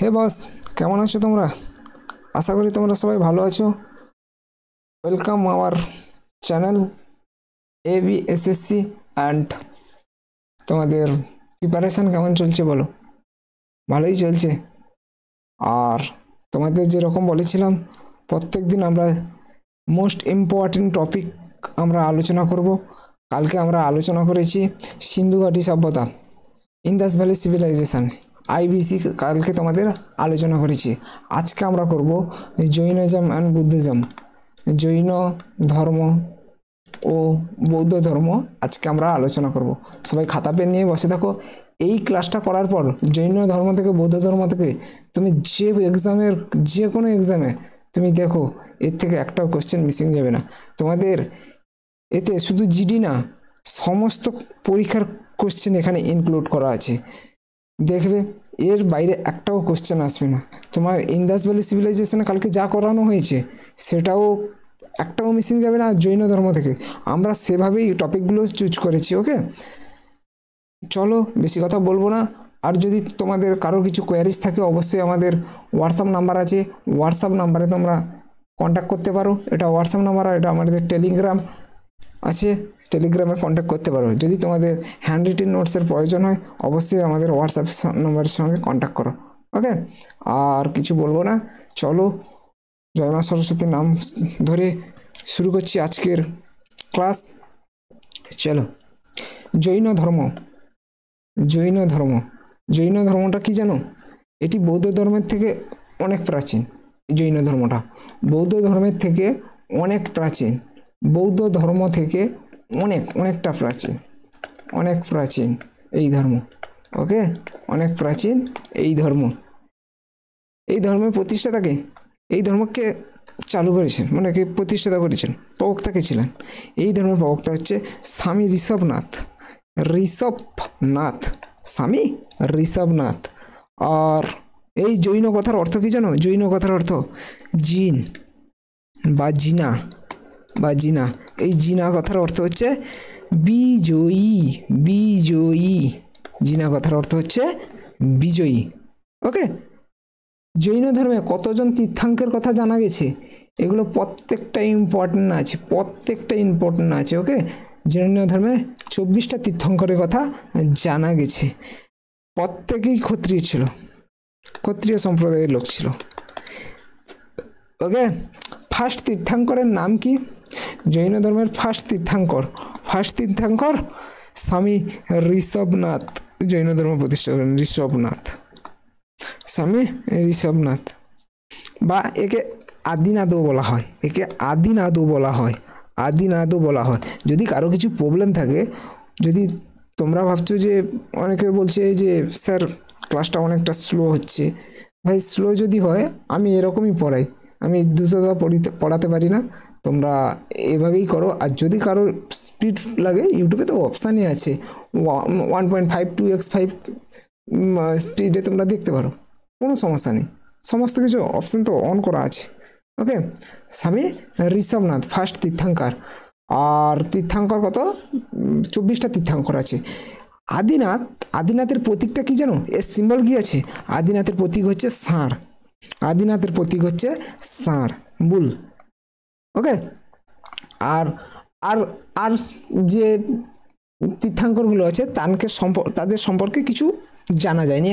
হে বস, কেমন আছো তোমরা? আশা করি তোমরা সবাই ভালো আছো। Welcome our channel ABSSC and তোমাদের প্রিপারেশান কেমন চলছে বলো? ভালোই চলছে। আর তোমাদের যেরকম বলেছিলাম, প্রত্যেক দিন আমরা মোস্ট ইম্পর্টেন্ট টপিক আমরা আলোচনা করব। কালকে আমরা আলোচনা করেছি সিন্ধু ঘাটি সভ্যতা, ইন্দাস ভ্যালি সিভিলাইজেশন, IBC কালকে তোমাদের আলোচনা করেছি। আজকে আমরা করব জৈনিজম অ্যান্ড বুদ্ধিজম, জৈন ধর্ম ও বৌদ্ধ ধর্ম আজকে আমরা আলোচনা করব। সবাই খাতা পেন নিয়ে বসে থাকো। এই ক্লাসটা করার পর জৈন ধর্ম থেকে বৌদ্ধ ধর্ম থেকে তুমি যে কোনো এক্সামে তুমি দেখো, এর থেকে একটাও কোশ্চেন মিসিং যাবে না তোমাদের। এতে শুধু জিডি না, সমস্ত পরীক্ষার কোশ্চেন এখানে ইনক্লুড করা আছে। দেখবে এর বাইরে একটাও কোশ্চেন আসবে না। তোমার ইন্দাস ভ্যালি সিভিলাইজেশনে কালকে যা করানো হয়েছে সেটাও একটাও মিসিং যাবে না। জৈন ধর্ম থেকে আমরা সেভাবেই টপিকগুলো চুজ করেছি। ওকে, চলো বেশি কথা বলবো না। আর যদি তোমাদের কারো কিছু কোয়ারিজ থাকে, অবশ্যই আমাদের হোয়াটসঅ্যাপ নাম্বার আছে, হোয়াটসঅ্যাপ নাম্বারে তোমরা কন্ট্যাক্ট করতে পারো। এটা হোয়াটসঅ্যাপ নাম্বার, আর এটা আমাদের টেলিগ্রাম আছে, টেলিগ্রামে কন্ট্যাক্ট করতে পারো। যদি তোমাদের হ্যান্ড রিটেন নোটসের প্রয়োজন হয়, অবশ্যই আমাদের হোয়াটসঅ্যাপ নাম্বারের সঙ্গে কন্ট্যাক্ট করো। ওকে, আর কিছু বলবো না, চলো জয় মা সরস্বতীর নাম ধরে শুরু করছি আজকের ক্লাস। চলো, জৈন ধর্ম। জৈন ধর্ম, জৈন ধর্মটা কি জানো? এটি বৌদ্ধ ধর্মের থেকে অনেক প্রাচীন। জৈন ধর্মটা বৌদ্ধ ধর্মের থেকে অনেক প্রাচীন। বৌদ্ধ ধর্ম থেকে অনেকটা প্রাচীন, অনেক প্রাচীন এই ধর্ম। ওকে, অনেক প্রাচীন এই ধর্ম। এই ধর্মের প্রতিষ্ঠাতাকে, এই ধর্মকে চালু করেছেন, মানে কে প্রতিষ্ঠাতা করেছেন, প্রবক্তা কে ছিলেন? এই ধর্মের প্রবক্তা হচ্ছে স্বামী ঋষভনাথ। স্বামী ঋষভনাথ। আর এই জৈন কথার অর্থ কি জানো? জৈন কথার অর্থ জিন বা জিনা। এই জিনা কথার অর্থ হচ্ছে বিজয়ী। জিনা কথার অর্থ হচ্ছে বিজয়ী। ওকে, জৈন ধর্মে কতজন তীর্থাঙ্কের কথা জানা গেছে? এগুলো প্রত্যেকটা ইম্পর্টেন্ট আছে। ওকে, জৈন ধর্মে 24টা তীর্থঙ্করের কথা জানা গেছে। প্রত্যেকেই ক্ষত্রিয় সম্প্রদায়ের লোক ছিল। ওকে, ফার্স্ট তীর্থাঙ্করের নাম কি? জৈন ধর্মের ফার্স্ট তীর্থাঙ্কর স্বামী ঋষভনাথ। জৈন ধর্ম প্রতিষ্ঠা করেন স্বামী ঋষভনাথ, বা একে আদিনাথও বলা হয়। যদি কারো কিছু প্রবলেম থাকে, যদি তোমরা ভাবছো যে, অনেকে বলছে যে স্যার ক্লাসটা অনেকটা স্লো হচ্ছে, ভাই স্লো যদি হয় আমি এরকমই পড়াই, আমি দ্রুততা পড়াতে পারি না। তোমরা এভাবেই করো। আর যদি কারোর স্পিড লাগে, ইউটিউবে তো অপশানই আছে, 1.5 2x5 স্পিডে তোমরা দেখতে পারো, কোনো সমস্যা নেই। সমস্ত কিছু অপশান তো অন করা আছে। ওকে, স্বামী ঋষভনাথ ফার্স্ট তীর্থাঙ্কর। আর তীর্থাঙ্কর কত? 24টা তীর্থাঙ্কর আছে। আদিনাথের প্রতীকটা কি জানো? এর সিম্বল কি আছে? আদিনাথের প্রতীক হচ্ছে ষাঁড়, বুল। ওকে, আর আর আর যে তীর্থাঙ্করগুলো আছে তাদের সম্পর্কে কিছু জানা যায়নি,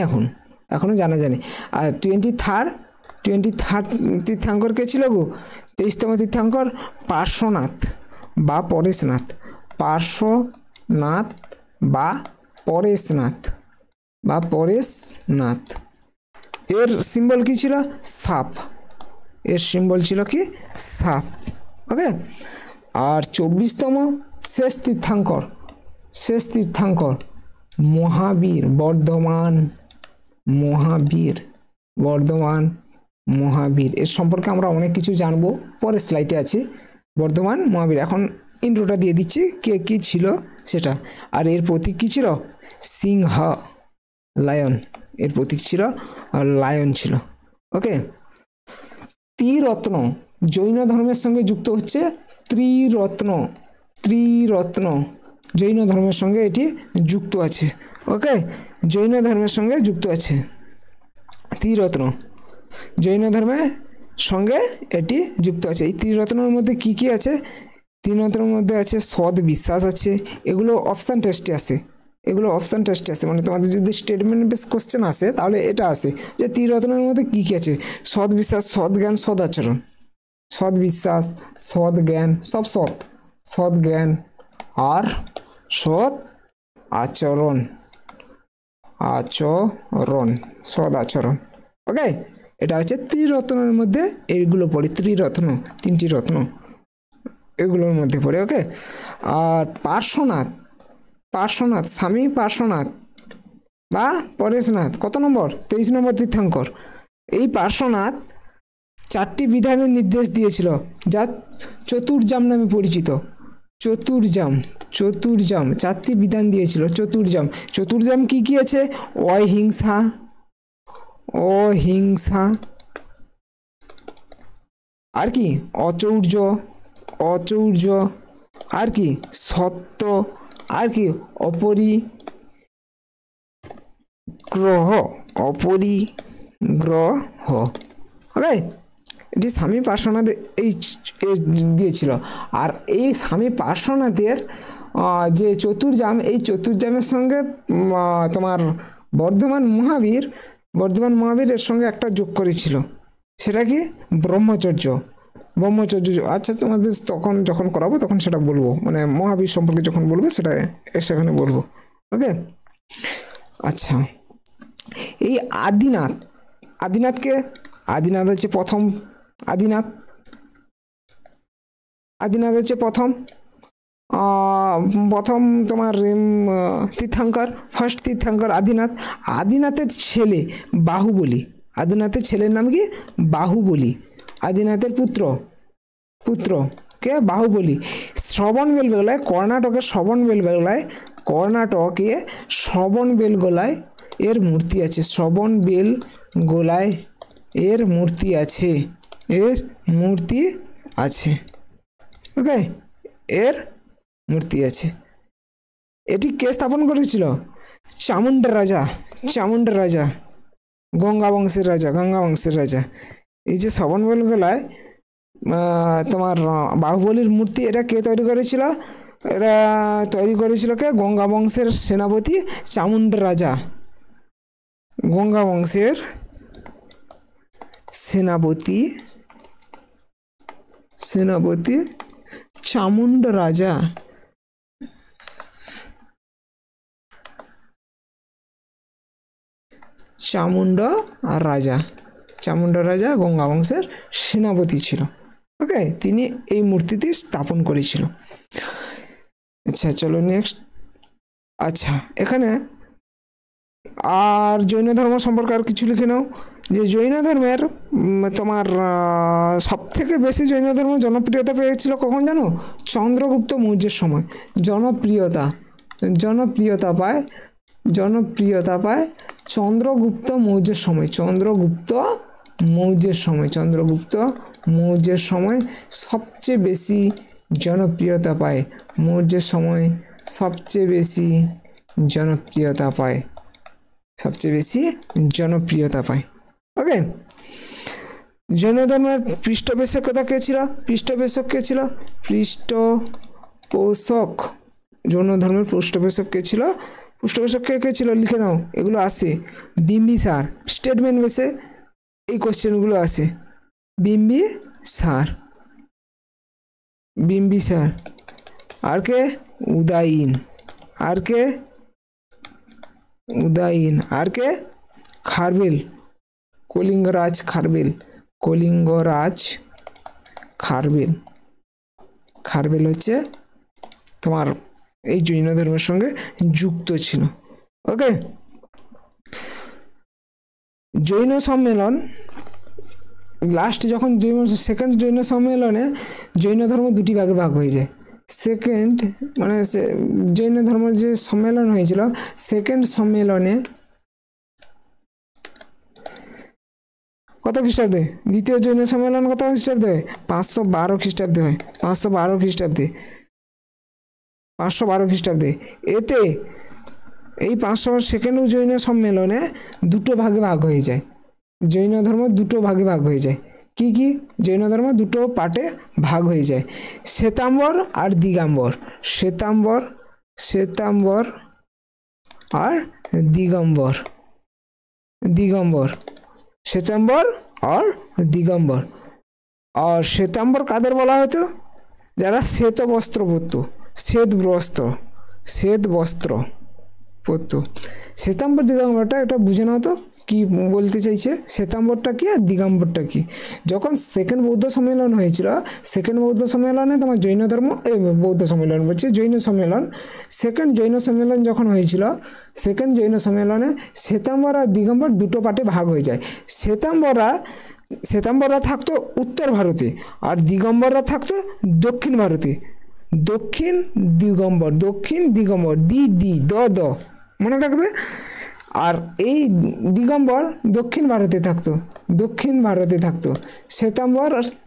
এখনো জানা যায়নি। আর 23rd তীর্থাঙ্কর কে ছিল গো? 23তম তীর্থাঙ্কর পার্শ্বনাথ বা পরেশনাথ। এর সিম্বল কি ছিল? সাপ। ওকে, আর 24তম শেষ তীর্থাঙ্কর মহাবীর মহাবীর। এর সম্পর্কে আমরা অনেক কিছু জানবো, পরের স্লাইডে আছে বর্ধমান মহাবীর। এখন ইন্ট্রোটা দিয়ে দিচ্ছি কে কি ছিল সেটা। আর এর প্রতীক কি ছিল? সিংহ, লায়ন। এর প্রতীক ছিল লায়ন ছিল। ওকে, ত্রিরত্ন জৈন ধর্মের সঙ্গে যুক্ত হচ্ছে। ত্রিরত্ন জৈন ধর্মের সঙ্গে এটি যুক্ত আছে। ওকে, জৈন ধর্মের সঙ্গে যুক্ত আছে ত্রিরত্ন, জৈন ধর্মের সঙ্গে এটি যুক্ত আছে। এই ত্রিরত্নের মধ্যে কি কি আছে? ত্রিরত্নের মধ্যে আছে সৎ বিশ্বাস আছে। এগুলো অপশান টেস্টে আসে, মানে তোমাদের যদি স্টেটমেন্ট বেস কোশ্চেন আসে তাহলে এটা আসে যে ত্রিরত্নের মধ্যে কি কি আছে। সৎ বিশ্বাস, সৎ জ্ঞান, সৎ আচরণ। সৎ বিশ্বাস, সৎ জ্ঞান, সব সৎ জ্ঞান আর সৎ আচরণ, সৎ আচরণ। ওকে, এটা হচ্ছে ত্রিরত্নের মধ্যে এইগুলো পড়ে, ত্রিরত্ন, তিনটি রত্ন এগুলোর মধ্যে পড়ে। ওকে, আর পার্শ্বনাথ, স্বামী পার্শ্বনাথ বা পরেশনাথ কত নম্বর? 23 নম্বর তীর্থঙ্কর। এই পার্শ্বনাথ 4টি বিধানের নির্দেশ দিয়েছিল যা চতুর্জাম নামে পরিচিত। চতুর্জাম 4টি বিধান দিয়েছিল। চতুর্জাম কি কি আছে? অহিংসা, আর কি অচৌর্য, আর কি সত্য, আর কি অপরিগ্রহ। হবে এটি স্বামী পার্শ্বনাথ এই দিয়েছিল। আর এই স্বামী পার্শ্বনাথের যে চতুর্জাম, এই চতুর্জামের সঙ্গে তোমার বর্ধমান মহাবীর এর সঙ্গে একটা যোগ করেছিল, সেটা কি? ব্রহ্মচর্য। আচ্ছা, তোমাদের তখন যখন করাবো তখন সেটা বলবো, মানে মহাবীর সম্পর্কে যখন বলবো সেটা সেখানে বলবো। ওকে, আচ্ছা, এই আদিনাথকে, আদিনাথ হচ্ছে প্রথম, আদিনাথ হচ্ছে প্রথম তোমার তীর্থঙ্কর, ফার্স্ট তীর্থঙ্কর আদিনাথের ছেলে বাহুবলী। আদিনাথের ছেলের নাম কি? বাহুবলী। আদিনাথের পুত্র কে? বাহুবলী। কর্ণাটকে শ্রবণবেলগোলায় এর মূর্তি আছে। এর মূর্তি আছে। ওকে, এর মূর্তি আছে। এটি কে স্থাপন করেছিল? চামুন্ডা রাজা, গঙ্গা বংশের রাজা। এই যে শ্রবণবেলগোলায় তোমার বাহুবলীর মূর্তি, এটা কে তৈরি করেছিল? এটা তৈরি করেছিল কে? গঙ্গা বংশের সেনাপতি চামুন্ডা রাজা। গঙ্গা বংশের সেনাপতি চামুন্ডা রাজা। চামুন্ডা রাজা গঙ্গা বংশের সেনাপতি ছিল। ওকে, তিনি এই মূর্তিটি স্থাপন করেছিল। আচ্ছা, চলো নেক্সট। আচ্ছা, এখানে আর জৈন ধর্ম সম্পর্কে আর কিছু লিখে নাও, যে জৈন ধর্মের তোমার সব থেকে বেশি জৈন ধর্ম জনপ্রিয়তা পেয়েছিল কখন জানো? চন্দ্রগুপ্ত মৌর্যের সময়। জনপ্রিয়তা পায় চন্দ্রগুপ্ত মৌর্যের সময় সবচেয়ে বেশি জনপ্রিয়তা পায়। সবচেয়ে বেশি জনপ্রিয়তা পায়। ওকে, জৈন ধর্মের পৃষ্ঠপোষকতা কে ছিল? জৈন ধর্মের পৃষ্ঠপোষক কে ছিল? লিখে নাও, এগুলো আসে। বিম্বিসার, স্টেটমেন্ট বেসে এই কোশ্চেনগুলো আসে। বিম্বিসার, আর কে? উদয়ন, আর কে? খারবেল, কলিঙ্গরাজ খারবেল হচ্ছে তোমার এই জৈন ধর্মের সঙ্গে যুক্ত ছিল। ওকে, জৈন সম্মেলন লাস্ট যখন সেকেন্ড জৈন সম্মেলনে জৈন ধর্ম দুটি ভাগে ভাগ হয়ে যায়। জৈন ধর্ম যে সম্মেলন হয়েছিল, সেকেন্ড সম্মেলনে কত খ্রিস্টাব্দে? দ্বিতীয় জৈন সম্মেলন কত খ্রিস্টাব্দে? 512 খ্রিস্টাব্দে হয়। 512 খ্রিস্টাব্দে। এতে এই 500 সেকেন্ড জৈন সম্মেলনে দুটো ভাগে ভাগ হয়ে যায়। জৈন ধর্ম দুটো ভাগে ভাগ হয়ে যায়। কি কি? জৈন ধর্ম দুটো পার্টে ভাগ হয়ে যায়, শ্বেতাম্বর আর দিগম্বর। শ্বেতাম্বর শ্বেতাম্বর আর দিগম্বর। দিগম্বর শ্বেতাম্বর আর দিগম্বর। আর শ্বেতাম্বর কাদের বলা হতো? যারা শ্বেত বস্ত্র পরতো, শ্বেত বস্ত্র পরতো। শ্বেতাম্বর দিগম্বরটা এটা বুঝে নাও তো কি বলতে চাইছে, শ্বেতাম্বরটা কি আর দিগম্বরটা কি। যখন সেকেন্ড বৌদ্ধ সম্মেলন হয়েছিল, সেকেন্ড বৌদ্ধ সম্মেলনে তোমার জৈন ধর্ম বৌদ্ধ সম্মেলন বলছে জৈন সম্মেলন, সেকেন্ড জৈন সম্মেলন যখন হয়েছিল, সেকেন্ড জৈন সম্মেলনে শ্বেতাম্বর আর দিগম্বর দুটো পার্টে ভাগ হয়ে যায়। শ্বেতাম্বররা থাকতো উত্তর ভারতে আর দিগম্বররা থাকতো দক্ষিণ ভারতে। দক্ষিণ দিগম্বর দি দি দ দ মনে থাকবে। আর এই দিগম্বর দক্ষিণ ভারতে থাকতো,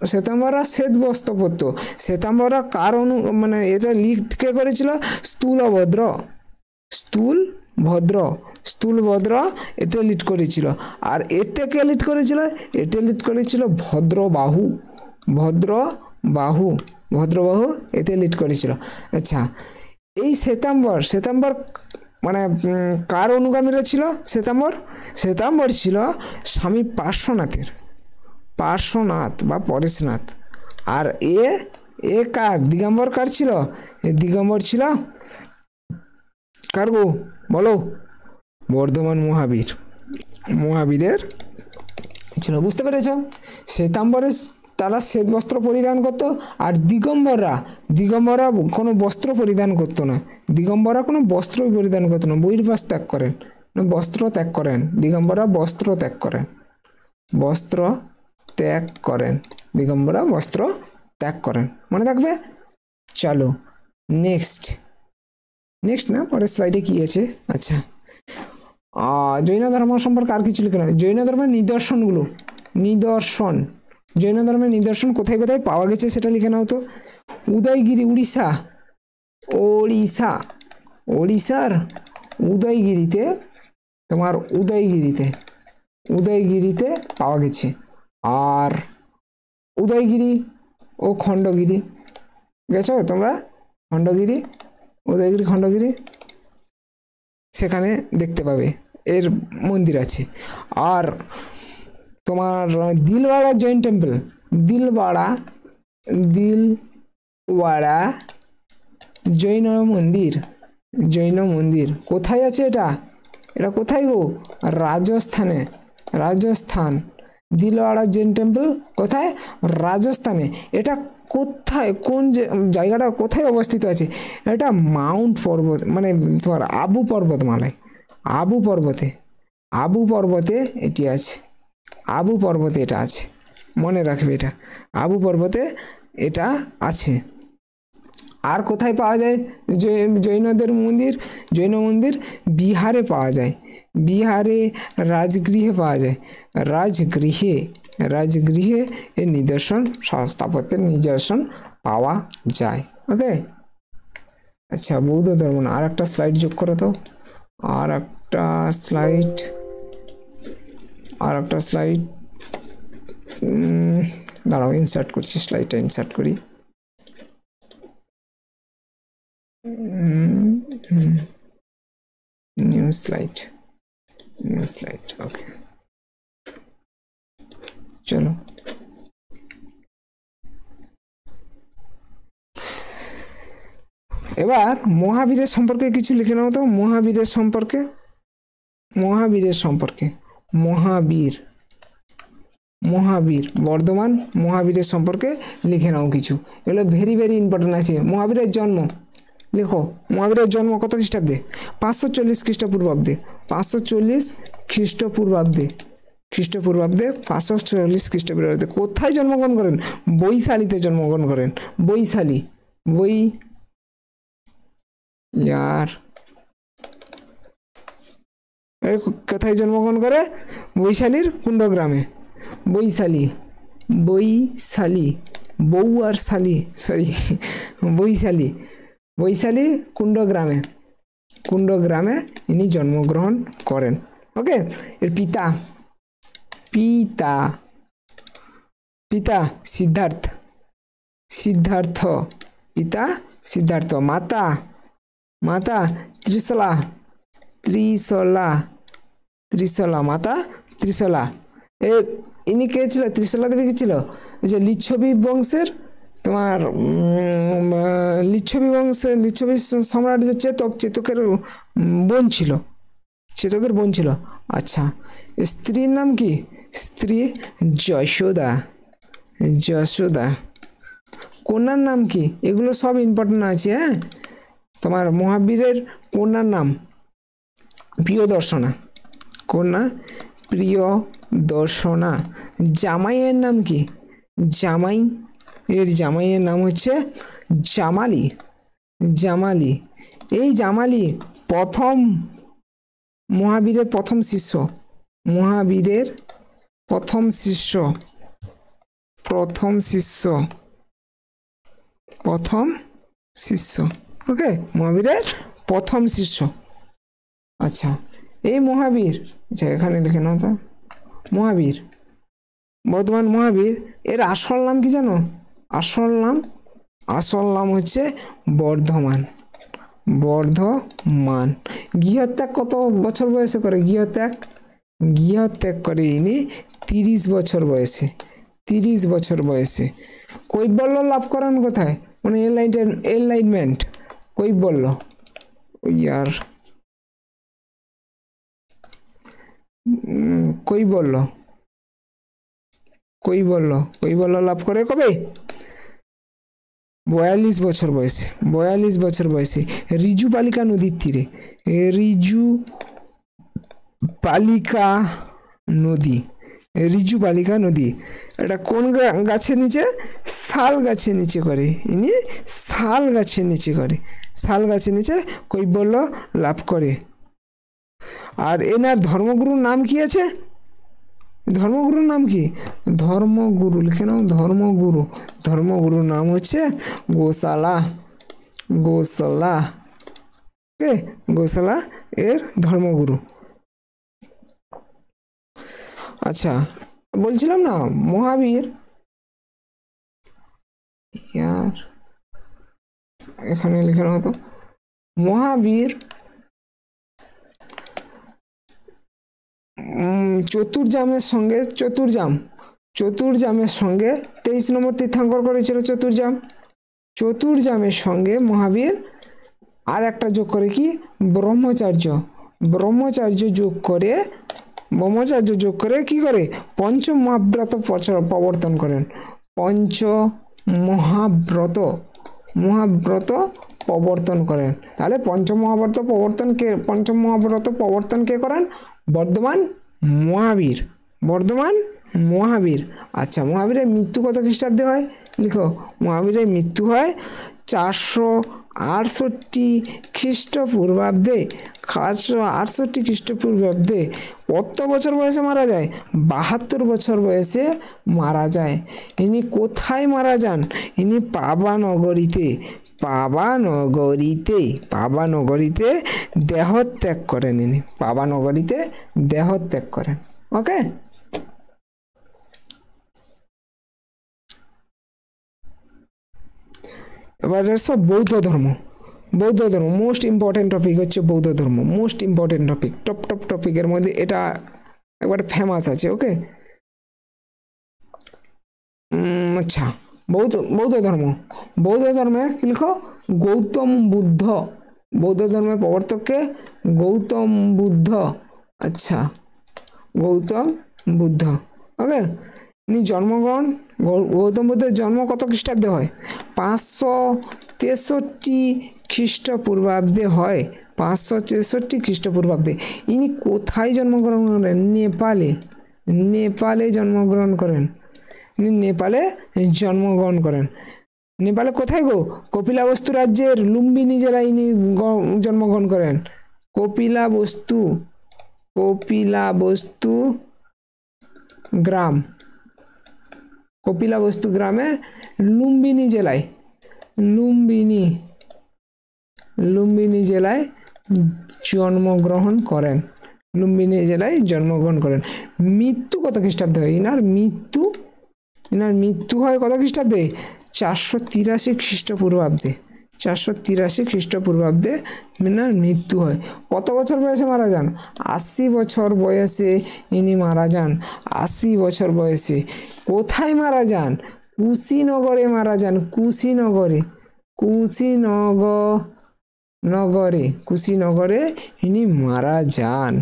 শ্বেতাম্বররা শ্বেত বস্ত্র পরতো। শ্বেতাম্বররা কার মানে এটা লিড কে করেছিল? স্থূলভদ্র এটা লিড করেছিল। আর এটা কে লিড করেছিল? এটা লিড করেছিল ভদ্রবাহু এতে লিড করেছিল। আচ্ছা, এই শ্বেতাম্বর মানে কার অনুগামীরা ছিল? শ্বেতাম্বর ছিল স্বামী পার্শ্বনাথ বা পরেশনাথ। আর এ কার? দিগম্বর কার ছিল? দিগম্বর ছিল কার গো বলো? বর্ধমান মহাবীরের ছিল। বুঝতে পেরেছ? শ্বেতাম্বরের তারা শ্বেত বস্ত্র পরিধান করতো, আর দিগম্বররা কোনো বস্ত্র পরিধান করতো না। দিগম্বররা কোনো বস্ত্রই পরিধান করতো না, বহির্বাস ত্যাগ করেন, দিগম্বররা বস্ত্র ত্যাগ করেন। মনে থাকবে? চলো নেক্সট না, পরের স্লাইডে কি আছে? আচ্ছা, জৈন ধর্ম সম্পর্কে আর কিছু লিখে না। জৈন ধর্মের জৈন ধর্মের নিদর্শন কোথায় কোথায় পাওয়া গেছে সেটা লিখে নাও তো। উদয়গিরি, ওড়িশার উদয়গিরিতে পাওয়া গেছে। আর উদয়গিরি ও খণ্ডগিরি গেছো তোমরা? খণ্ডগিরি সেখানে দেখতে পাবে এর মন্দির আছে। আর তোমার দিলওয়াড়া জৈন টেম্পল, দিলওয়াড়া জৈন মন্দির কোথায় আছে? এটা কোথায় গো? রাজস্থান। দিলওয়াড়া জৈন টেম্পল কোথায়? রাজস্থানে। এটা কোথায়, কোন জায়গাটা কোথায় অবস্থিত আছে? এটা মাউন্ট পর্বত, মানে তোমার আবু পর্বতমালায়, আবু পর্বতে এটি আছে। এটা আছে, মনে রাখবে এটা আবু পর্বতে এটা আছে। আর কোথায় পাওয়া যায় জৈন মন্দির? বিহারে পাওয়া যায়, রাজগৃহে পাওয়া যায়। রাজগৃহে এর নিদর্শন, স্থাপত্যের নিদর্শন পাওয়া যায়। ওকে, আচ্ছা, বৌদ্ধ ধর্ম না, আর একটা স্লাইড যোগ করো তো। আর একটা স্লাইড দাঁড়াও, ইনসার্ট করছি, স্লাইডটা ইনসার্ট করি। নিউ স্লাইড ওকে, চলো। এবার মহাবীরের সম্পর্কে কিছু লিখে নাও তো। মহাবীর বর্ধমান মহাবীরের সম্পর্কে লিখে নাও কিছু। এগুলো ভেরি ভেরি ইম্পর্টেন্ট আছে। মহাবীরের জন্ম লেখো। মহাবীরের জন্ম কত খ্রিস্টাব্দে? 540 খ্রিস্টপূর্বাব্দে। 540 খ্রিস্টপূর্বাব্দে। কোথায় জন্মগ্রহণ করেন? বৈশালীতে জন্মগ্রহণ করেন। কোথায় জন্মগ্রহণ করে? বৈশালীর কুণ্ডগ্রামে। বৈশালী কুণ্ডগ্রামে ইনি জন্মগ্রহণ করেন। ওকে, এর পিতা পিতা পিতা সিদ্ধার্থ সিদ্ধার্থ পিতা সিদ্ধার্থ। মাতা মাতা ত্রিশলা ত্রিশলা ত্রিশলা মাতা ত্রিশলা। ইনি কে ছিল? ত্রিশলা দেবী কে ছিল? যে লিচ্ছবি বংশের তোমার লিচ্ছবি বংশের লিচ্ছবি সম্রাট যে চেতক, চেতকের বোন ছিল, চেতকের বোন ছিল। আচ্ছা, স্ত্রীর নাম কি? স্ত্রী যশোদা যশোদা। কন্যার নাম কি? এগুলো সব ইম্পর্টেন্ট আছে। হ্যাঁ, তোমার মহাবীরের কন্যার নাম প্রিয়দর্শনা। কন্যা প্রিয়দর্শনা। জামাইয়ের নাম কি? জামাই এর জামাইয়ের নাম হচ্ছে জামালি জামালি। এই জামালি প্রথম মহাবীরের প্রথম শিষ্য, মহাবীরের প্রথম শিষ্য প্রথম শিষ্য প্রথম শিষ্য। ওকে, মহাবীরের প্রথম শিষ্য। আচ্ছা, এই মহাবীর, আচ্ছা এখানে লিখে নাও তো, মহাবীর, বর্ধমান মহাবীর এর আসল নাম কি জানো? আসল নাম হচ্ছে বর্ধমান বর্ধমান। গৃহত্যাগ কত বছর বয়সে করে? গৃহত্যাগ করে ইনি 30 বছর বয়সে। 30 বছর বয়সে। কৈবল্য লাভ করেন কোথায়? মানে এনলাইটমেন্ট। কৈবল্য ইয়ার কৈবল্য কৈবল্য কৈবল্য লাভ করে কবে? 42 বছর বয়সে। 42 বছর বয়সে রিজু বালিকা নদীর তীরে। রিজু বালিকা নদী রিজু বালিকা নদী। এটা কোন গাছের নিচে? শাল গাছের নিচে করে ইনি। শাল গাছের নিচে করে। শাল গাছের নিচে কৈবল্য লাভ করে। আর এনার ধর্মগুরুর নাম কি আছে? ধর্মগুরুর নাম কি? ধর্মগুরু লিখে নাও। ধর্মগুরুর নাম হচ্ছে গোশালা গোশালা। ওকে, গোশালা এর ধর্মগুরু। আচ্ছা, বলছিলাম না মহাবীর, ইয়ার এখানে লিখে নাও তো, মহাবীর চতুর্জামের সঙ্গে চতুর্জামের সঙ্গে 23 নম্বর তীর্থঙ্কর করেছিল। চতুর্জামের সঙ্গে মহাবীর আর একটা যোগ করে কি? ব্রহ্মচার্য যোগ করে কি করে? পঞ্চম মহাব্রত প্রবর্তন করেন। মহাব্রত প্রবর্তন করেন। তাহলে পঞ্চম মহাব্রত প্রবর্তন কে করেন? বর্ধমান মহাবীর। আচ্ছা, মহাবীরের মৃত্যু কত খ্রিস্টাব্দে হয়? লিখো, মহাবীরের মৃত্যু হয় 468 খ্রিস্টপূর্বাব্দে। 468 খ্রিস্টপূর্বাব্দে। কত বছর বয়সে মারা যায়? 72 বছর বয়সে মারা যায়। ইনি কোথায় মারা যান? ইনি পাবানগরীতে দেহত্যাগ করেন। ইনি পাবানগরীতে দেহত্যাগ করেন। ওকে, এবার সব বৌদ্ধ ধর্ম মোস্ট ইম্পর্টেন্ট টপিক হচ্ছে বৌদ্ধ ধর্ম। মোস্ট ইম্পর্টেন্ট টপিক, টপ টপিকের মধ্যে এটা একবার ফেমাস আছে। ওকে, আচ্ছা, বৌদ্ধ ধর্মে কি লিখো? গৌতম বুদ্ধ। বৌদ্ধ ধর্মের প্রবর্তককে গৌতম বুদ্ধ। আচ্ছা, গৌতম বুদ্ধ। ওকে, গৌতম বুদ্ধের জন্ম কত খ্রিস্টাব্দে হয়? 563 খ্রিস্টপূর্বাব্দে হয়। 563 খ্রিস্টপূর্বাব্দে। ইনি কোথায় জন্মগ্রহণ করেন? নেপালে জন্মগ্রহণ করেন। নেপালে কোথায় গো? কপিলাবস্তু রাজ্যের লুম্বিনী জেলায় ইনি জন্মগ্রহণ করেন। কপিলাবস্তু গ্রামে লুম্বিনী জেলায় জন্মগ্রহণ করেন। লুম্বিনী জেলায় জন্মগ্রহণ করেন। মৃত্যু কত খ্রিস্টাব্দে হয়? ইনার মৃত্যু হয় কত খ্রিস্টাব্দে? 483 খ্রিস্টপূর্বাব্দে। 483 খ্রিস্টপূর্বাব্দে ইনার মৃত্যু হয়। কত বছর বয়সে মারা যান? 80 বছর বয়সে ইনি মারা যান। 80 বছর বয়সে। কোথায় মারা যান? কুশীনগরে মারা যান। কুশীনগরে ইনি মারা যান।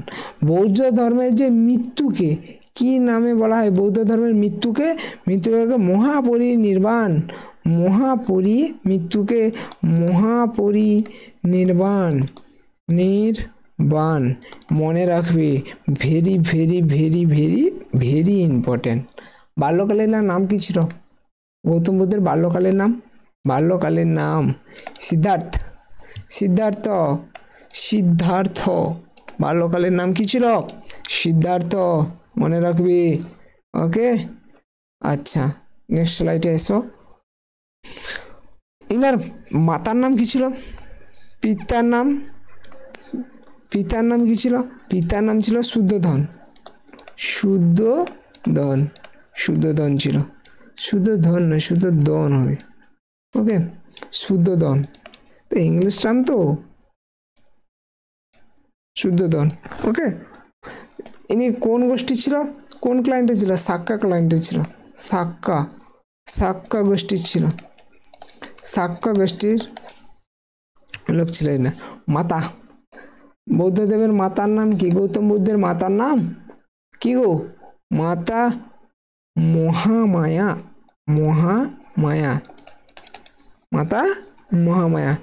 বৌদ্ধ ধর্মের যে মৃত্যুকে কি নামে বলা হয়? বৌদ্ধ ধর্মের মৃত্যুকে মহাপরিনির্বাণ। নির্বাণ মনে রাখবে। Very very very very very important. বাল্যকালের নাম কি ছিল? গৌতম বুদ্ধের বাল্যকালের নাম সিদ্ধার্থ। বাল্যকালের নাম কি ছিল? সিদ্ধার্থ, মনে রাখবি। ওকে, আচ্ছা, নেক্সট স্লাইডে এসো। ইনার মাতার নাম কি ছিল? পিতার নাম কি ছিল? পিতার নাম ছিল শুদ্ধোধন ছিল। শুদ্ধোধন না, শুদ্ধোধন হবে। ওকে, শুদ্ধোধন তো ইংলিশ টার্ম তো, শুদ্ধোধন। ওকে, ইনি কোন গোষ্ঠী ছিল? কোন ক্লায়েন্টে ছিল? সাক্কা ক্লায়েন্টে ছিল। সাক্কা গোষ্ঠীর ছিল। সাক্কা গোষ্ঠীর লোক ছিল না। মাতা, বৌদ্ধদেবের মাতার নাম কি? গৌতম বুদ্ধের মাতার নাম কি গো? মাতা মহামায়া। মাতা মহামায়া।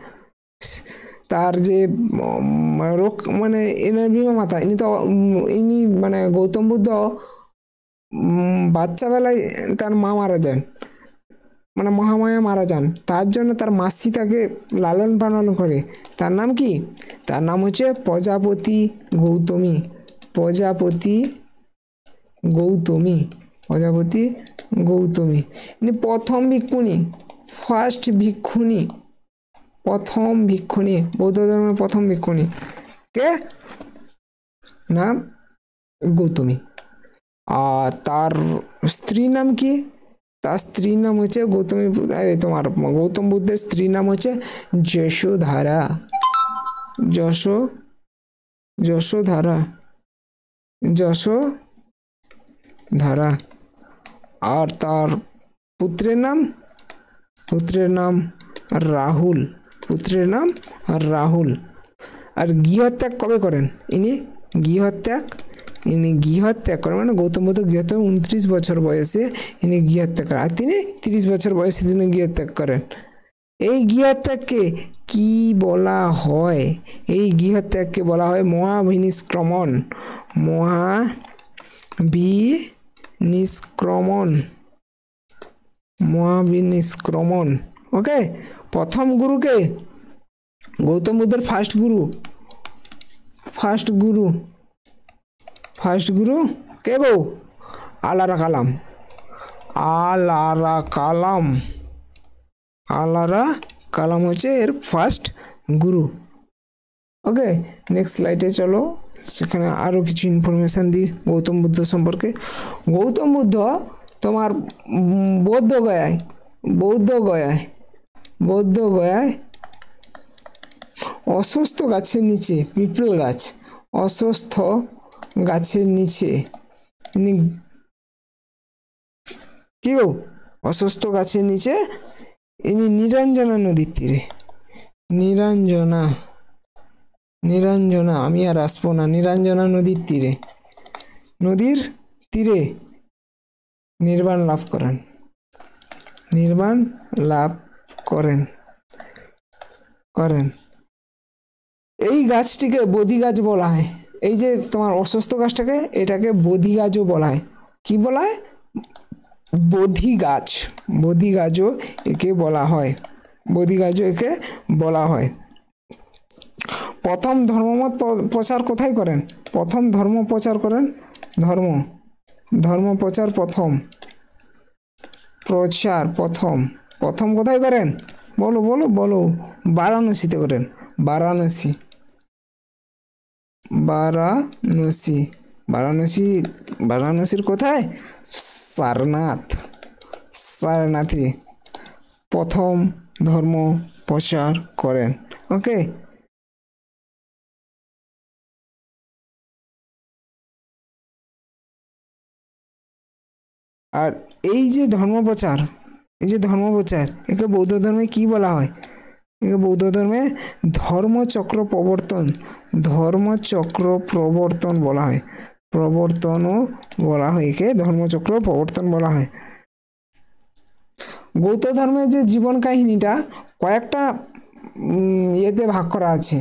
তার যে মানে এনার মাতা, ইনি মানে গৌতম বুদ্ধ বাচ্চাবেলায় তার মা মারা যান, মানে মহামায়া মারা যান। তার জন্য তার মাসি তাকে লালন পালন করে। তার নাম কি? তার নাম হচ্ছে প্রজাপতি গৌতমী। ইনি প্রথম ভিক্ষুণী, বৌদ্ধ ধর্মের প্রথম ভিক্ষুণী কে? নাম গৌতমী। আর তার স্ত্রীর নাম কি? তার স্ত্রীর নাম হচ্ছে গৌতম বুদ্ধের স্ত্রীর নাম হচ্ছে যশোধারা। আর তার পুত্রের নাম রাহুল। আর গৃহত্যাগ কবে করেন ইনি? গৃহত্যাগ করেন, মানে গৌতম বুদ্ধ গৃহত্যাগ 29 বছর বয়সে ইনি গৃহত্যাগ করেন। আর তিনি 30 বছর বয়সে তিনি গৃহত্যাগ করেন। এই গৃহত্যাগকে কি বলা হয়? এই গৃহত্যাগকে বলা হয় মহাবিনিষ্ক্রমণ। ওকে, প্রথম গুরুকে? গৌতম বুদ্ধের ফার্স্ট গুরু কে গো? আলারা কালাম হচ্ছে এর ফার্স্ট গুরু। ওকে, নেক্সট স্লাইডে চলো, সেখানে আরো কিছু ইনফরমেশন দিই গৌতম বুদ্ধ সম্পর্কে। গৌতম বুদ্ধ তোমার বৌদ্ধগয়ায় অশ্বত্থ গাছের নিচে, পিপল গাছ, অশ্বত্থ গাছের নিচে ইনি কি গো? অশ্বত্থ গাছের নিচে ইনি নিরঞ্জনা নদীর তীরে, নিরঞ্জনা আমি আর আসবো না, নিরঞ্জনা নদীর তীরে নির্বাণ লাভ করেন। এই গাছটিকে বোধি গাছ বলা হয়। এই যে তোমার অশ্বত্থ গাছটাকে, এটাকে বোধি গাছও বলা হয়। কি বলা হয়? বোধি গাছও একে বলা হয়। প্রথম ধর্মমত প্রচার কোথায় করেন? ধর্ম প্রচার প্রথম কোথায় করেন? বলো। বারাণসীতে করেন। বারাণসী। বারাণসী, বারাণসীর কোথায়? সারনাথ, সারনাথে প্রথম ধর্ম প্রচার করেন। ওকে, আর এই যে ধর্মপ্রচার, এই যে ধর্মপ্রচার, একে বৌদ্ধ ধর্মে কি বলা হয়? একে বৌদ্ধ ধর্মে ধর্মচক্র প্রবর্তন, ধর্মচক্র প্রবর্তন বলা হয়। প্রবর্তনও বলা হয়, একে ধর্মচক্র প্রবর্তন বলা হয়। বৌদ্ধ ধর্মের যে জীবন কাহিনীটা কয়েকটা ইয়েতে ভাগ করা আছে।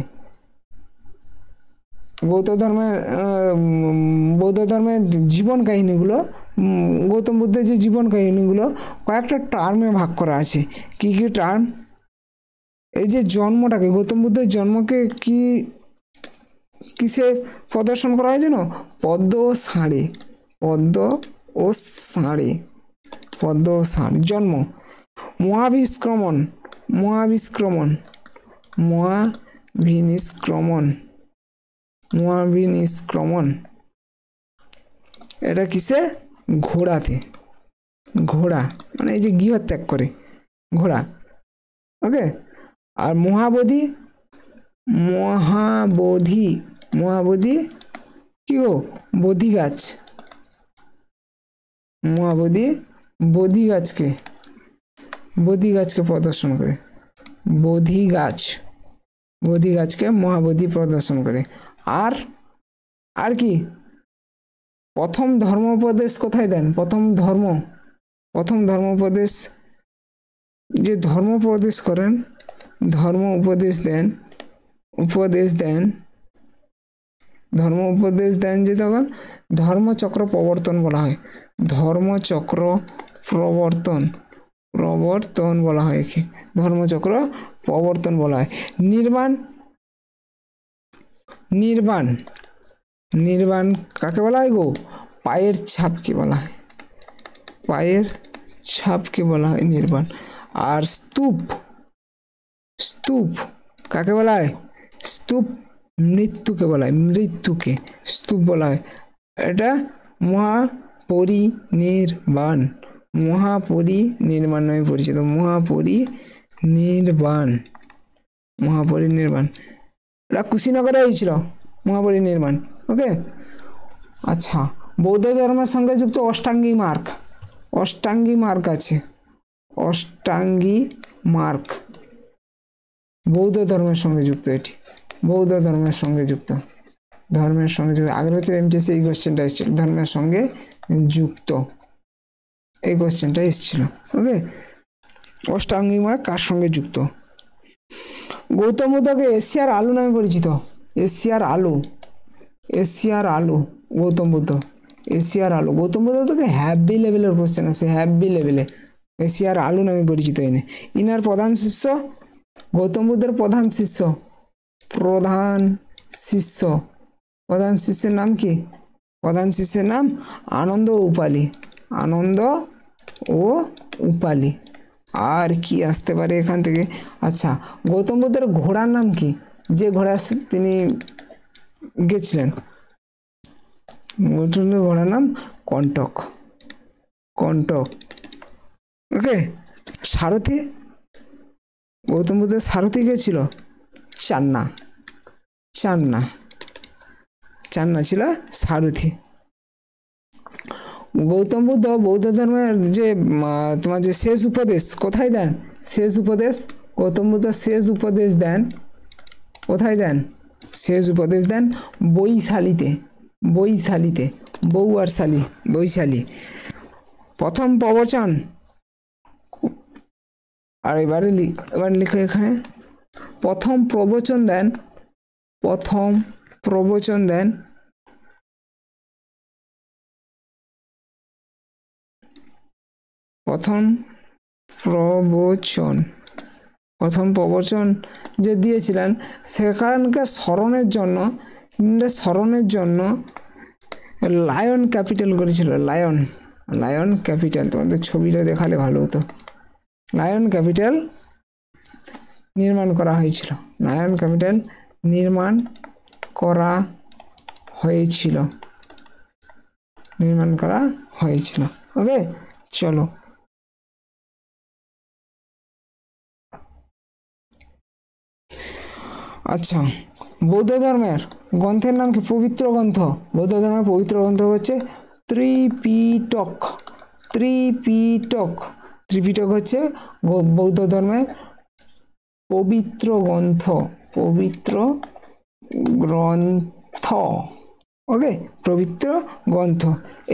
বৌদ্ধ ধর্মের জীবন কাহিনীগুলো, গৌতম বুদ্ধের যে জীবন কাহিনীগুলো কয়েকটা টার্মে ভাগ করা আছে। কি কি টার্ম? এই যে জন্মটাকে, গৌতম বুদ্ধের জন্মকে কি কিসে প্রদর্শন করা হয় যেন? পদ্ম ও ষাঁড়ে, পদ্ম ও ষাঁড়ে, পদ্ম ও ষাঁড়। জন্ম, মহাবিষ্ক্রমণ, মহাবিষ্ক্রমণ, মহাবিনিষ্ক্রমণ, মহাবিনিষ্ক্রমণ। এটা কিসে? ঘোড়াতে, ঘোড়া মানে এই যে গৃহত্যাগ করে ঘোড়া। ওকে, আর মহাবোধি, মহাবোধি, মহাবোধি কি গো? বোধি গাছ, মহাবোধি বোধি গাছকে, বোধি গাছকে প্রদর্শন করে, বোধি গাছ, বোধি গাছকে মহাবোধি প্রদর্শন করে। আর আর কি? প্রথম ধর্মোপদেশ কোথায় দেন? প্রথম ধর্মোপদেশ, যে ধর্ম উপদেশ করেন, ধর্ম উপদেশ দেন, উপদেশ দেন, ধর্ম উপদেশ দেন যে তখন ধর্মচক্র প্রবর্তন বলা হয়। ধর্মচক্র প্রবর্তন, প্রবর্তন বলা হয় কি? ধর্মচক্র প্রবর্তন বলা হয়। নির্বাণ, নির্বাণ, নির্বাণ কাকে বলা হয় গো? পায়ের ছাপকে বলা হয়, পায়ের ছাপকে বলা হয় নির্বাণ। আর স্তূপ, স্তূপ কাকে বলা হয়? স্তূপ মৃত্যুকে বলা হয়, মৃত্যুকে স্তূপ বলা হয়। এটা মহাপরিনির্বাণ, মহাপরিনির্বাণ নামে পরিচিত, মহাপরিনির্বাণ, মহাপরিনির্বাণ। এটা কুশীনগরে হয়েছিল মহাপরিনির্বাণ। ওকে, আচ্ছা, বৌদ্ধ ধর্মের সঙ্গে যুক্ত অষ্টাঙ্গী মার্গ, অষ্টাঙ্গী মার্গ আছে, অষ্টাঙ্গী মার্গ বৌদ্ধ ধর্মের সঙ্গে যুক্ত। এটি বৌদ্ধ ধর্মের সঙ্গে যুক্ত, ধর্মের সঙ্গে যুক্ত। আগের বছর এমটিএসে এই কোশ্চেনটা এসেছিল, ধর্মের সঙ্গে যুক্ত, এই কোশ্চেনটা এসেছিল। ওকে, অষ্টাঙ্গী মার্গ কার সঙ্গে যুক্ত? গৌতম বুদ্ধকে এশিয়ার আলু নামে পরিচিত, এশিয়ার আলু, এশিয়ার আলু গৌতম বুদ্ধ, এশিয়ার আলু। গৌতম বুদ্ধ থেকে হ্যাভি লেভেলের কোশ্চেন আছে, হ্যাভি লেভেলে। এশিয়ার আলু নামে পরিচিত এনে। ইনার প্রধান শিষ্য, গৌতম বুদ্ধের প্রধান শিষ্য, প্রধান শিষ্য, প্রধান শিষ্যের নাম কি? প্রধান শিষ্যের নাম আনন্দ ও উপালি, আনন্দ ও উপালি। আর কি আসতে পারে এখান থেকে? আচ্ছা, গৌতম বুদ্ধের ঘোড়ার নাম কি? যে ঘোড়া তিনি গেছিলেন, ঘোড়ার নাম কণ্টক, কণ্টক। ওকে, সারথি, গৌতম বুদ্ধের সারথি কে ছিল? চান্না, চান্না, চান্না ছিল সারথি। গৌতম বুদ্ধ বৌদ্ধ ধর্মের যে তোমার যে শেষ উপদেশ কোথায় দেন? শেষ উপদেশ, গৌতম বুদ্ধ শেষ উপদেশ দেন কোথায় দেন? শেষ উপদেশ দেন বৈশালীতে, বৈশালীতে, বউ আর শালী, বৈশালী। প্রথম প্রবচন, আর এবারে লিখো এখানে, প্রথম প্রবচন দেন, প্রথম প্রবচন দেন প্রথম প্রবচন, প্রথম প্রবচন যে দিয়েছিলেন সেখানকার স্মরণের জন্য, স্মরণের জন্য লায়ন ক্যাপিটাল করেছিল, লায়ন, লায়ন ক্যাপিটাল। তোমাদের ছবিটা দেখালে ভালো হতো। লায়ন ক্যাপিটাল নির্মাণ করা হয়েছিল, লায়ন ক্যাপিটাল নির্মাণ করা হয়েছিল, ওকে। চলো, আচ্ছা, বৌদ্ধ ধর্মের গ্রন্থের নাম কি? পবিত্র গ্রন্থ। বৌদ্ধ ধর্মের পবিত্র গ্রন্থ হচ্ছে ত্রিপিটক। ত্রিপিটক হচ্ছে বৌদ্ধ ধর্মের পবিত্র গ্রন্থ। ওকে, পবিত্র গ্রন্থ।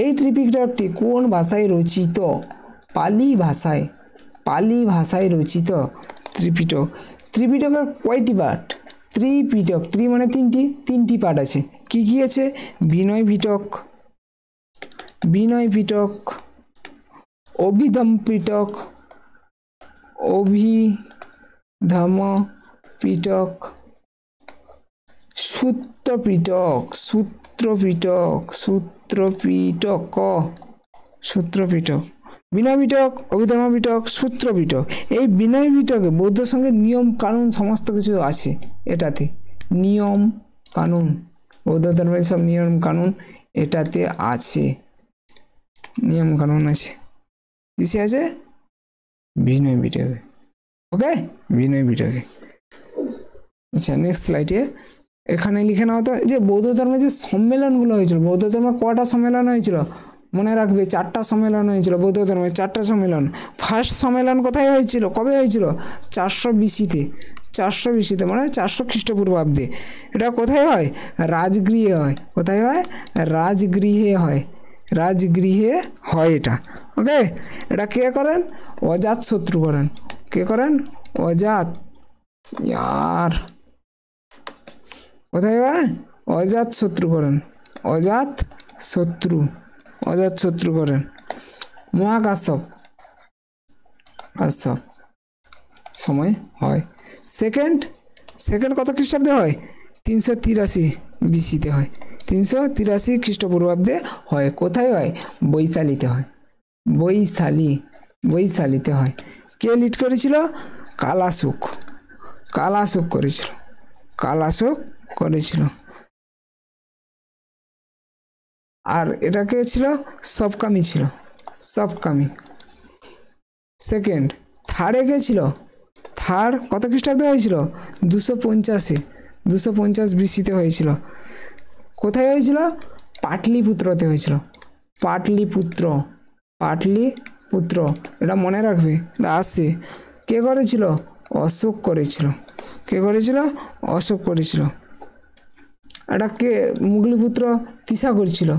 এই ত্রিপিটকটি কোন ভাষায় রচিত? পালি ভাষায় রচিত ত্রিপিটক। ত্রিপিটকের কয়টি পাঠ? ত্রিপিটক, মানে তিনটি পাঠ আছে। কি কি আছে? বিনয় পিটক, অভিধম পিটক, সূত্র পিটক, বিনয় পিটক, অভিধর্ম পিটক, সূত্র পিটক। এই বিনয় পিটকে বৌদ্ধ সঙ্গে নিয়ম কানুন সমস্ত কিছু আছে। এটাতে নিয়ম কানুন, বৌদ্ধ ধর্মের সব নিয়ম কানুন এটাতে আছে। কিসে আছে? বিনয় পিটকে। ওকে, বিনয় পিটকে। আচ্ছা, নেক্সট স্লাইডে এখানে লিখে নাও তো, যে বৌদ্ধ ধর্মের যে সম্মেলনগুলো হয়েছিল, বৌদ্ধ ধর্মের কটা সম্মেলন হয়েছিল? মনে রাখবে, 4টা সম্মেলন হয়েছিল বৌদ্ধ ধর্মের, 4টা সম্মেলন। ফার্স্ট সম্মেলন কোথায় হয়েছিল? কবে হয়েছিল? 400 বিসিতে, মানে 400 খ্রিস্টপূর্বাব্দে। এটা কোথায় হয়? রাজগৃহে হয়। কোথায় হয়? রাজগৃহে হয় এটা। ওকে, এটা কে করেন? অজাতশত্রু করেন। কে করেন? কোথায় হয়? অজাতশত্রু করেন। অজাতশত্রু করেন। মহাকাশ্যপ সময় হয়। সেকেন্ড কত খ্রিস্টাব্দে হয়? 383 বিসিতে হয়। 383 খ্রিস্টপূর্বাব্দে হয়। কোথায় হয়? বৈশালীতে হয়। বৈশালীতে হয়। কে লিড করেছিল? কালাশোক করেছিল। আর এটা কে ছিল? সবকামী ছিল। সেকেন্ড। থার্ডে কে ছিল? থার্ড কত খ্রিস্টাব্দে হয়েছিল? 250 বিসিতে হয়েছিল। কোথায় হয়েছিল? পাটলিপুত্রতে হয়েছিল। পাটলিপুত্র, এটা মনে রাখবে, এটা আসছে। কে করেছিল? অশোক করেছিল। এটা কে? মুগলিপুত্র তিসা করেছিল।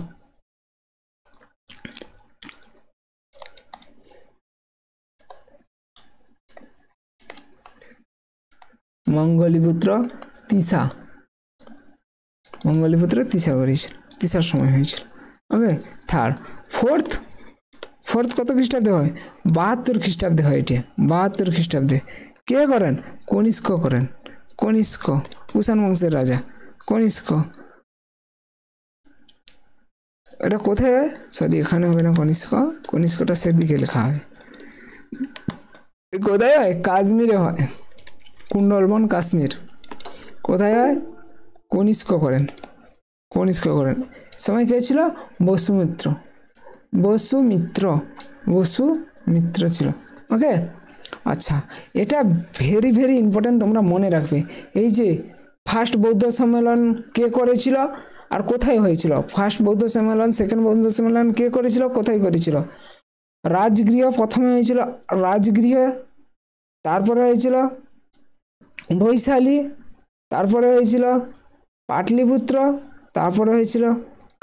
মঙ্গলিপুত্র তিসা করেছিল। তিসার সময় হয়েছিল। ওকে, থার্ড। ফোর্থ কত খ্রিস্টাব্দে হয়? 72 খ্রিস্টাব্দে হয়। এটি 72 খ্রিস্টাব্দে। কে করেন? কনিষ্ক করেন। কুষাণ বংশের রাজা কনিষ্ক। এটা কোথায়? সরি, এখানে হবে না। কনিষ্কটা সেদিকে লেখা হবে। কোথায় হয়? কাশ্মীরে হয়। কুণ্ডলবন, কাশ্মীর। কোথায় হয়? কনিষ্ক করেন। সময় কে ছিল? বসুমিত্র ছিল। ওকে, আচ্ছা, এটা ভেরি ভেরি ইম্পর্টেন্ট, তোমরা মনে রাখবে। এই যে ফার্স্ট বৌদ্ধ সম্মেলন কে করেছিল আর কোথায় হয়েছিল? ফার্স্ট বৌদ্ধ সম্মেলন, সেকেন্ড বৌদ্ধ সম্মেলন কে করেছিল, কোথায় করেছিল? রাজগৃহ প্রথমে হয়েছিল, তারপরে হয়েছিল বৈশালী, তারপরে হয়েছিল পাটলিপুত্র, তারপরে হয়েছিল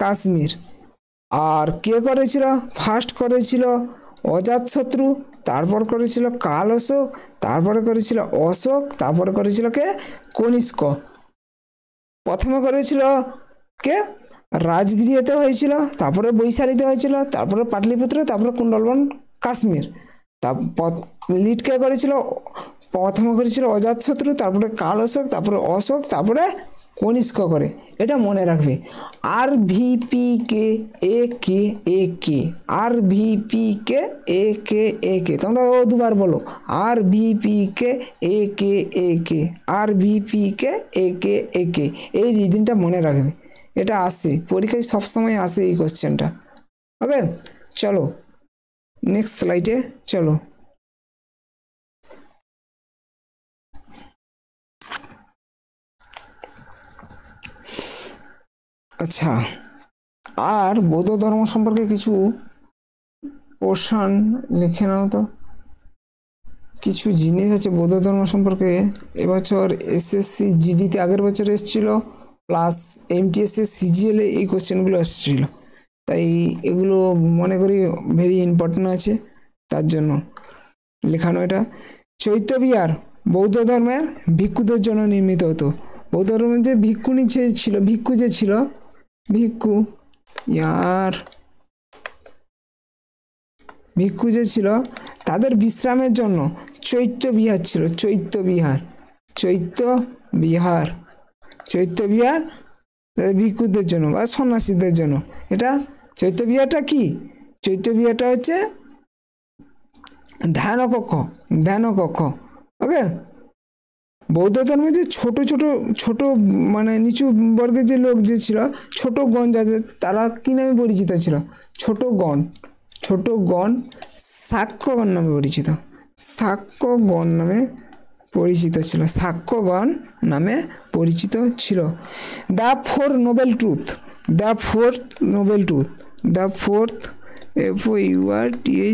কাশ্মীর। আর কে করেছিল? ফার্স্ট করেছিল অজাতশত্রু, তারপর করেছিল কাল অশোক, তারপরে করেছিল অশোক, তারপরে করেছিল কে? কনিষ্ক। প্রথমে করেছিল কে? রাজগৃহেতে হয়েছিল, তারপরে বৈশালীতে হয়েছিল, তারপরে পাটলিপুত্র, তারপরে কুণ্ডলবন, কাশ্মীর। তারপর লিড কে করেছিল? প্রথমে করেছিল অজাতশত্রু, তারপরে কাল অশোক, তারপরে অশোক, তারপরে কনিষ্ক করে। এটা মনে রাখবে। RVP কে AK, তোমরা দুবার বলো। RVP কে AK, এই রিদিমটা মনে রাখবে। এটা আসে পরীক্ষায়, সবসময় আসে এই কোশ্চেনটা। ওকে, চলো নেক্সট স্লাইডে চলো। আচ্ছা, আর বৌদ্ধ ধর্ম সম্পর্কে কিছু পোর্শন লিখে নাও তো। কিছু জিনিস আছে বৌদ্ধ ধর্ম সম্পর্কে। এবছর এসএসসি জিডিতে আগের বছর এসেছিল, প্লাস এমটিএসএ সিজিএলে এই কোশ্চেনগুলো এসেছিল, তাই এগুলো মনে করি ভেরি ইম্পর্টেন্ট আছে, তার জন্য লেখানো এটা। চৈত্য বিহার বৌদ্ধ ধর্মের ভিক্ষুদের জন্য নির্মিত হতো। বৌদ্ধ ধর্মের যে ভিক্ষুণী ছিল, ভিক্ষু যে ছিল, ভিক্ষু ভিক্ষু যে ছিল তাদের বিশ্রামের জন্য চৈত্য বিহার ছিল। চৈত্য বিহার, চৈত্য বিহার, চৈত্য বিহার ভিক্ষুদের জন্য বা সন্ন্যাসীদের জন্য। এটা চৈত্য বিহারটা কি? চৈত্য বিহারটা হচ্ছে ধ্যান কক্ষ, ধ্যান কক্ষ। ওকে, বৌদ্ধ ধর্মে যে ছোট ছোট ছোট মানে নিচু বর্গের যে লোক যে ছিল, ছোট গণ যাদের, তারা কি নামে পরিচিত ছিল? ছোট গণ, ছোট গণ সাক্ষ্যগণ নামে পরিচিত, সাক্ষ্যগণ নামে পরিচিত ছিল, সাক্ষ্যগণ নামে পরিচিত ছিল। The four Nobel truth, the fourth Nobel truth, the fourth FOURTHNOBELTRUTH,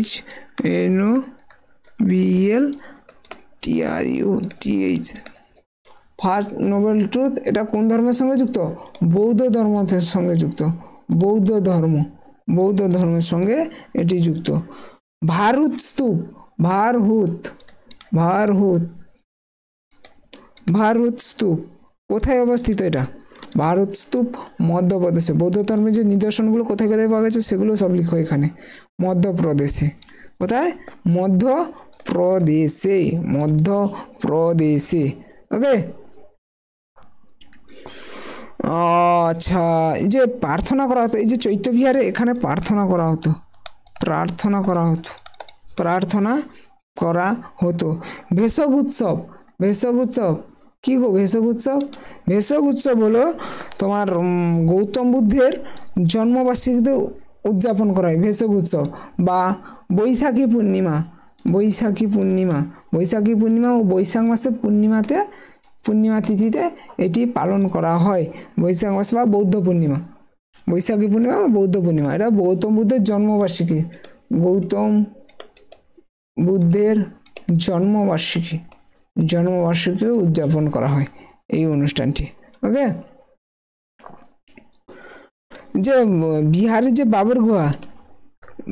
first Nobel truth, এটা কোন ধর্মের সঙ্গে যুক্ত? বৌদ্ধ ধর্মের সঙ্গে যুক্ত, বৌদ্ধ ধর্ম, বৌদ্ধ ধর্মের সঙ্গে এটি যুক্ত। ভারহুত স্তূপ, ভারহুত, ভারহুত, ভারহুত স্তূপ কোথায় অবস্থিত? এটা ভারত স্তূপ মধ্যপ্রদেশে। বৌদ্ধ ধর্মের যে নিদর্শনগুলো কোথায় কোথায় পাওয়া গেছে সেগুলো সব লিখো এখানে। মধ্যপ্রদেশে, কোথায়? মধ্যপ্রদেশে, মধ্যপ্রদেশে। ওকে, আচ্ছা, এই যে প্রার্থনা করা হতো, এই যে চৈত্য বিহারে এখানে প্রার্থনা করা হতো, প্রার্থনা করা হতো, প্রার্থনা করা হতো। ভেষজ উৎসব, ভেষজ উৎসব কি গো? ভেষজ উৎসব, ভেষজ উৎসব হলো তোমার গৌতম বুদ্ধের জন্মবার্ষিকীতে উদযাপন করা হয় ভেষজ উৎসব, বা বৈশাখী পূর্ণিমা, বৈশাখী পূর্ণিমা, বৈশাখী পূর্ণিমা ও বৈশাখ মাসের পূর্ণিমাতে, পূর্ণিমা তিথিতে এটি পালন করা হয়। বৈশাখ মাস বা বৌদ্ধ পূর্ণিমা, বৈশাখী পূর্ণিমা বা বৌদ্ধ পূর্ণিমা, এটা গৌতম বুদ্ধের জন্মবার্ষিকী, গৌতম বুদ্ধের জন্মবার্ষিকী, জন্মবার্ষিকী উদযাপন করা হয় এই অনুষ্ঠানটি। ওকে, যে বিহারের যে বাবর গুহা,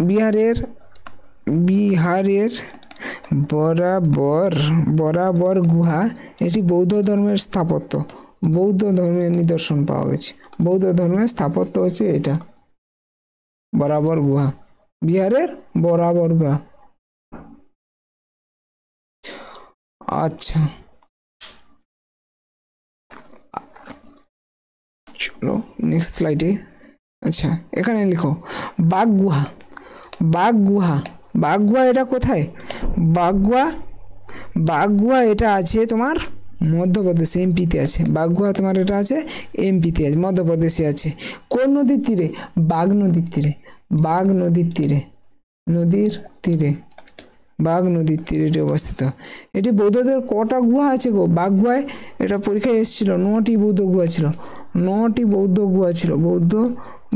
বিহারের, বিহারের বরাবর, বরাবর গুহা, এটি বৌদ্ধ ধর্মের স্থাপত্য, বৌদ্ধ ধর্মের নিদর্শন পাওয়া গেছে। বৌদ্ধ ধর্মের স্থাপত্য হচ্ছে এটা, বরাবর গুহা, বিহারের বরাবর গুহা। আচ্ছা, চলো নেক্সট স্লাইডে। আচ্ছা, এখানে লিখো বাঘ গুহা, বাঘ গুহা, বাঘ গুহা এটা কোথায়? বাঘ গুহা, বাঘ গুহা এটা আছে তোমার মধ্যপ্রদেশে, এমপিতে আছে। বাঘ গুহা তোমার এটা আছে এমপিতে আছে, মধ্যপ্রদেশে আছে। কোন নদীর তীরে? বাঘ নদীর তীরে, বাঘ নদীর তীরে, নদীর তীরে, বাঘ নদীর তীরে এটি অবস্থিত। এটি বৌদ্ধদের কটা গুহা আছে গো বাঘ গুহায়? এটা পরীক্ষায় এসেছিল, 9টি বৌদ্ধ গুহা ছিল, 9টি বৌদ্ধ গুহা ছিল, বৌদ্ধ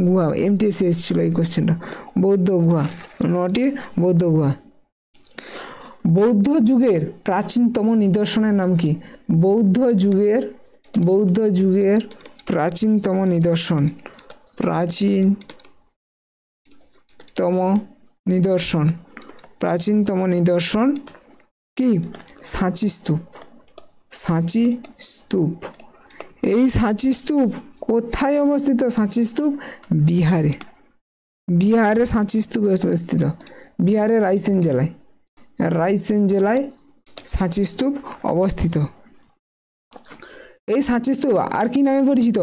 গুহা, এমটিএসে এসেছিল এই কোশ্চেনটা। বৌদ্ধ গুহা, 9টি বৌদ্ধ গুহা। বৌদ্ধ যুগের প্রাচীনতম নিদর্শনের নাম কি? বৌদ্ধ যুগের, বৌদ্ধ যুগের প্রাচীনতম নিদর্শন, প্রাচীনতম নিদর্শন, প্রাচীনতম নিদর্শন কি? সাঁচি স্তূপ, সাঁচি স্তূপ। এই সাঁচি স্তূপ কোথায় অবস্থিত? সাঁচি স্তূপ বিহারে, বিহারে সাঁচি স্তূপ অবস্থিত, বিহারের রাইসেন জেলায়, রাইসেন জেলায় সাঁচি স্তূপ অবস্থিত। এই সাঁচি স্তূপ আর কি নামে পরিচিত?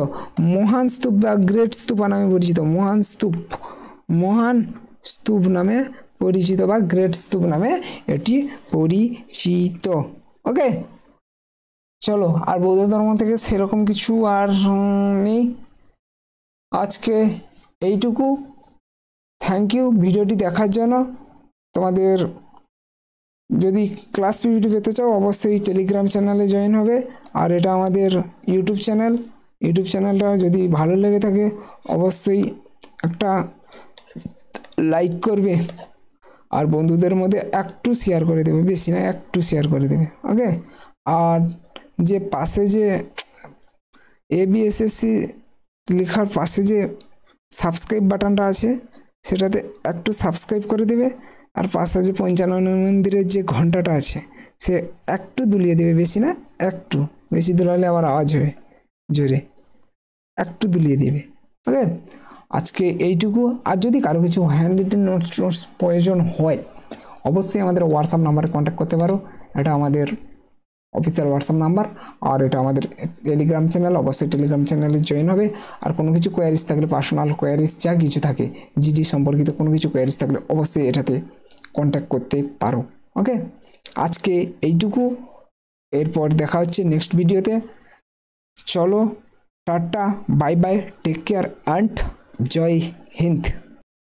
মহান স্তূপ বা গ্রেট স্তূপা নামে পরিচিত, মহান স্তূপ, মহান স্তূপ নামে পরিচিত বা গ্রেট স্তূপ নামে এটি পরিচিত। ওকে, চলো, আর বৌদ্ধ ধর্ম থেকে সেরকম কিছু আর নেই। আজকে এইটুকু। থ্যাংক ইউ ভিডিওটি দেখার জন্য। তোমাদের যদি ক্লাস পিপিটি পেতে চাও অবশ্যই টেলিগ্রাম চ্যানেলে জয়েন হবে। আর এটা আমাদের ইউটিউব চ্যানেলটা যদি ভালো লেগে থাকে অবশ্যই একটা লাইক করবে আর বন্ধুদের মধ্যে একটু শেয়ার করে দেবে, বেশি না একটু শেয়ার করে দেবে, ওকে। আর যে পাশে যে ABSSC লেখার পাশে যে সাবস্ক্রাইব বাটনটা আছে সেটাতে একটু সাবস্ক্রাইব করে দেবে। আর পাশে যে পঞ্চানন মন্দিরের যে ঘন্টাটা আছে সে একটু দুলিয়ে দেবে, বেশি না একটু, বেশি দুলালে আবার আওয়াজ হবে জোরে, একটু দুলিয়ে দেবে, ওকে। আজকে এইটুকু। আর যদি কারো কিছু হ্যান্ড রিটেন নোটস প্রয়োজন হয় অবশ্যই আমাদের হোয়াটসঅ্যাপ নাম্বারে কন্ট্যাক্ট করতে পারো। এটা আমাদের অফিসিয়াল হোয়াটসঅ্যাপ নাম্বার আর এটা আমাদের টেলিগ্রাম চ্যানেল, অবশ্যই টেলিগ্রাম চ্যানেলে জয়েন হবে। আর কোনো কিছু কোয়ারিজ থাকলে, পার্সোনাল কোয়ারিজ যা কিছু থাকে, জিডি সম্পর্কিত কোনো কিছু কোয়ারিজ থাকলে অবশ্যই এটাতে কন্ট্যাক্ট করতে পারো, ওকে। আজকে এইটুকু, এরপর দেখা হচ্ছে নেক্সট ভিডিওতে। চলো টাটা, bye bye, take care and জয় হিন্দ।